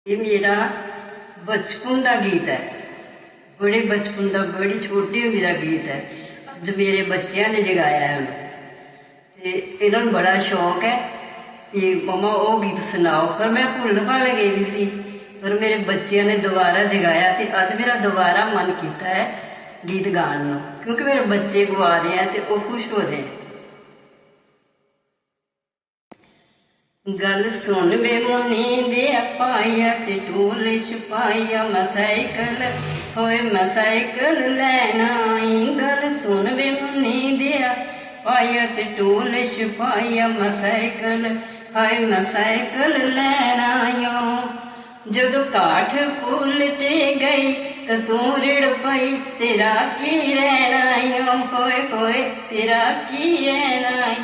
ਇਹ ਮੇਰਾ ਬਚਪਨ ਦਾ ਗੀਤ ਹੈ। ਬੜੇ ਬਚਪਨ ਦਾ, ਬੜੀ ਛੋਟੀ ਹੁੰਦੀ ਦਾ ਗੀਤ ਹੈ। ਅੱਜ ਮੇਰੇ ਬੱਚਿਆਂ ਨੇ ਜਗਾਇਆ ਹੈ ਤੇ ਇਹਨਾਂ ਨੂੰ ਬੜਾ ਸ਼ੌਕ ਹੈ ਕਿ ਮਮਾ ਉਹ ਗੀਤ ਸੁਣਾਓ, ਪਰ ਮੈਂ ਭੁੱਲਣ ਭਾਲ ਗਈ ਸੀ। ਪਰ ਮੇਰੇ ਬੱਚਿਆਂ ਨੇ ਦੁਬਾਰਾ ਜਗਾਇਆ ਤੇ ਅੱਜ ਮੇਰਾ ਦੁਬਾਰਾ ਮਨ ਕੀਤਾ ਹੈ ਗੀਤ ਗਾਉਣ ਨੂੰ, ਕਿਉਂਕਿ ਮੇਰੇ ਬੱਚੇ ਗਵਾ ਰਹੇ ਆ ਤੇ ਉਹ ਖੁਸ਼ ਹੋ ਰਹੇ। ਗੱਲ ਸੁਣ ਵੇ ਮੁੰਨੀ ਦੇ ਪਾਇਆ ਤੇ ਢੋਲ ਛਪਾਇਆ ਮਸਾਈਕਲ ਹੋਏ ਮਸਾਈਕਲ ਲੈਣ ਆਈ। ਗੱਲ ਸੁਣ ਵੇ ਮੁੰਨੀ ਦੇ ਪਾਇਆ ਤੇ ਢੋਲ ਛਪਾਇਆ ਮਸਾਈਕਲ ਹਾਏ ਮਸਾਈਕਲ ਲੈਣ ਆਇਓ। ਜਦੋਂ ਕਾਠ ਪੁੱਲ ਤੇ ਗਈ ਤਾਂ ਤੂੰ ਰਿੜ ਪਈ, ਤੇਰਾ ਕੀ ਰਹਿਣਾ ਓ ਹੋਏ ਹੋਏ ਤੇਰਾ ਕੀ ਰਹਿਣਾ।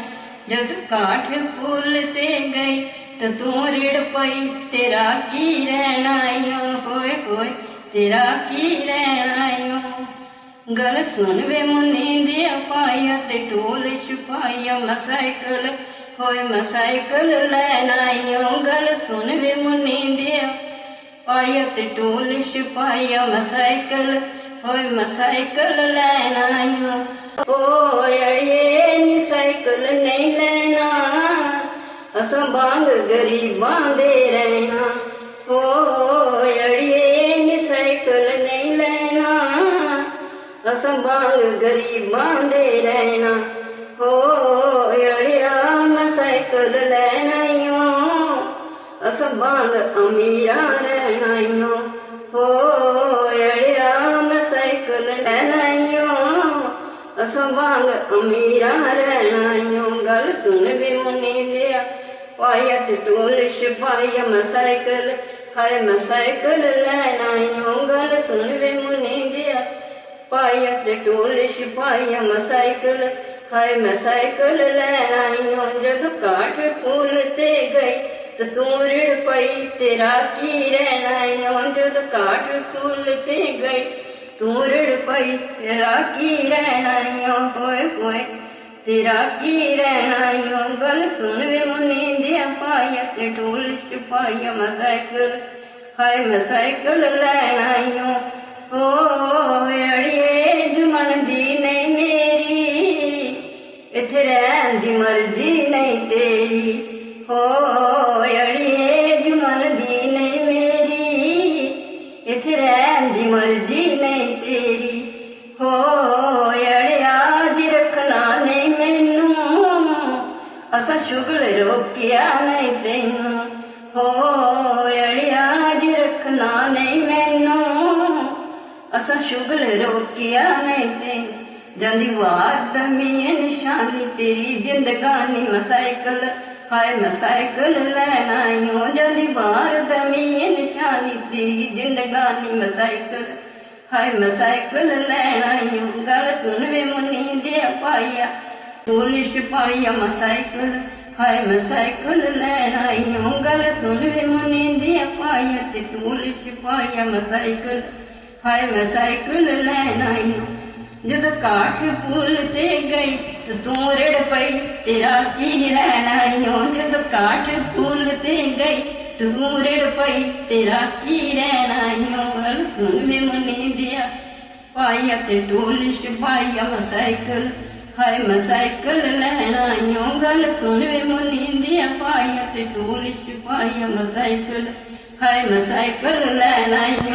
ਜਦ ਕਾਠ ਪੁੱਲ ਤੇ ਗਈ ਤਾਂ ਤੂੰ ਰਿੜ ਪਈ, ਤੇਰਾ ਕੀ ਰਹਿਣਾ ਓ ਹੋਏ ਹੋਏ ਤੇਰਾ ਕੀ ਰਹਿਣਾ ਓ। ਗੱਲ ਸੁਣ ਵੇ ਮੁੰਨੀ ਦੇ ਪਾਇਆ ਤੇ ਢੋਲ ਛਪਾਇਆ ਮਸਾਈਕਲ ਹੋਏ ਮਸਾਈਕਲ ਲੈਣ ਆਇਓ। ਗੱਲ ਸੁਣ ਵੇ ਮੁੰਨੀ ਦੇ ਪਾਇਆ ਤੇ ਢੋਲ ਛਪਾਇਆ ਮਸਾਈਕਲ ਹੋਏ ਮਸਾਈਕਲ ਲੈਣ ਆਇਓ। ਓ ਅੜੀਏ ਨੀ ਸਾਈਕਲ ਨਹੀਂ ਲੈਣਾ, ਅਸਾਂ ਵਾਂਗ ਗਰੀਬਾਂ ਦੇ ਰਹਿਣਾ। ਓ ਅੜੀਏ ਨੀ ਸਾਈਕਲ ਨਹੀਂ ਲੈਣਾ, ਅਸਾਂ ਵਾਂਗ ਗਰੀਬਾਂ ਦੇ ਰਹਿਣਾ। ਓ ਅੜਿਆ ਮੈਂ ਸਾਈਕਲ ਲੈਣ ਆਇਓ, ਅਸਾਂ ਵਾਂਗ ਅਮੀਰਾਂ ਰਹਿਣਾ ਓ। ਹੋ ਅੜਿਆ ਮੈਂ ਸਾਈਕਲ ਲੈਣ ਆਇਓ, ਅਸਾਂ ਵਾਂਗ ਅਮੀਰਾਂ ਰਹਿਣਾ ਓ। ਗੱਲ ਸੁਣ ਵੇ ਮੁੰਨੀ ਦੇ ਪਾਇਆ ਤੇ ਢੋਲ ਛਪਾਇਆ ਮਸਾਈਕਲ ਹਾਏ ਮਸਾਈਕਲ ਲੈਣ ਆਇਓ। ਗੱਲ ਸੁਣ ਵੇ ਮੁੰਨੀ ਦੇ ਪਾਇਆ ਤੇ ਢੋਲ ਛਪਾਇਆ ਮਸਾਈਕਲ ਹਾਏ ਮਸਾਈਕਲ ਲੈਣ ਆਇਓ। ਜਦੋਂ ਕਾਠ ਪੁੱਲ ਤੇ ਗਈ ਤੇ ਤੂੰ ਰਿੜ ਪਈ, ਤੇਰਾ ਕੀ ਰਹਿਣਾ ਓ। ਜਦੋਂ ਕਾਠ ਪੁੱਲ ਤੇ ਗਈ ਤੂੰ ਰਿੜ ਪਈ, ਤੇਰਾ ਕੀ ਰਹਿਣਾ ਓ ਹੋਏ ਹੋਏ ਤੇਰਾ ਕੀ ਰਹਿਣਾ ਓ। ਗੱਲ ਸੁਣ ਵੇ ਮੁੰਨੀ ਦੇ ਪਾਇਆ ਤੇ ਢੋਲ ਛਪਾਇਆ ਮਸਾਈਕਲ ਹਾਏ ਮਸਾਈਕਲ ਲੈਣ ਆਇਓ। ਓ ਅੜੀਏ ਜੁਮਨ ਦੀ ਨਹੀਂ ਮੇਰੀ, ਇੱਥੇ ਰਹਿਣ ਦੀ ਮਰਜ਼ੀ ਨਹੀਂ ਤੇਰੀ। ਹੋ ਅੜੀਏ ਜੁਮਨ ਦੀ ਨਹੀਂ ਮੇਰੀ, ਇੱਥੇ ਰਹਿਣ ਦੀ ਮਰਜ਼ੀ ਨਹੀਂ ਤੇਰੀ। ਹੋ ਅੜਿਆ ਜੀ ਰੱਖਣਾ ਨਹੀਂ ਮੈਨੂੰ, ਅਸਾਂ ਸ਼ੁਗਲ ਰੋਕਿਆ ਨਹੀਂ ਤੈਨੂੰ। ਹੋ ਅੜਿਆ ਜੀ ਰੱਖਣਾ ਨਹੀਂ ਮੈਨੂੰ, ਅਸਾਂ ਸ਼ੁਗਲ ਰੋਕਿਆ ਨਹੀਂ ਤੈਨੂੰ। ਜਾਂਦੀ ਵਾਰ ਦਮੀ ਨਿਸ਼ਾਨੀ ਤੇਰੀ ਜ਼ਿੰਦਗਾਨੀ ਮਸਾਈਕਲ ਹਾਏ ਮਸਾਈਕਲ ਲੈਣ ਆਇਓ। ਜਾਂਦੀ ਵਾਰ ਦਮੀ ਨਿਸ਼ਾਨੀ ਤੇਰੀ ਜ਼ਿੰਦਗਾਨੀ ਮਸਾਈਕਲ ਹਾਏ ਮਸਾਈਕਲ ਲੈਣ ਆਇਓ। ਗੱਲ ਸੁਣ ਵੇ ਮੁੰਨੀ ਦੇ ਪਾਇਆ ਢੋਲ ਛਪਾਇਆ ਮਸਾਈਕਲ ਹਾਏ ਮਸਾਈਕਲ ਲੈਣ ਆਇਓ। ਗੱਲ ਸੁਣ ਵੇ ਮੁੰਨੀ ਦੇ ਪਾਇਆ ਤੇ ਢੋਲ ਛਪਾਇਆ ਮਸਾਈਕਲ ਹਾਏ ਮਸਾਈਕਲ ਲੈਣ ਆਇਓ। ਜਦੋਂ ਕਾਠ ਪੁੱਲ ਤੇ ਗਈ ਤੇ ਤੂੰ ਰਿੜ ਪਈ, ਤੇਰਾ ਕੀ ਰਹਿਣਾ ਓ। ਜਦੋਂ ਕਾਠ ਪੁੱਲ ਤੇ ਗਈ ਤੂੰ ਰਿੜ ਪਈ, ਤੇਰਾ ਕੀ ਰਹਿਣਾ ਓ। ਗੱਲ ਸੁਣ ਵੇ ਮੁੰਨੀ ਦਿਆ ਪਾਇਆ ਤੇ ਢੋਲ ਛਪਾਇਆ ਮਸਾਈਕਲ ਹਾਏ ਮਸਾਈਕਲ ਲੈਣ ਆਇਓ। ਗੱਲ ਸੁਣ ਵੇ ਮੁੰਨੀ ਦਿਆ ਪਾਇਆ ਤੇ ਢੋਲ ਛਪਾਇਆ ਮਸਾਈਕਲ ਹਾਏ ਮਸਾਈਕਲ ਲੈਣ ਆਇਓ।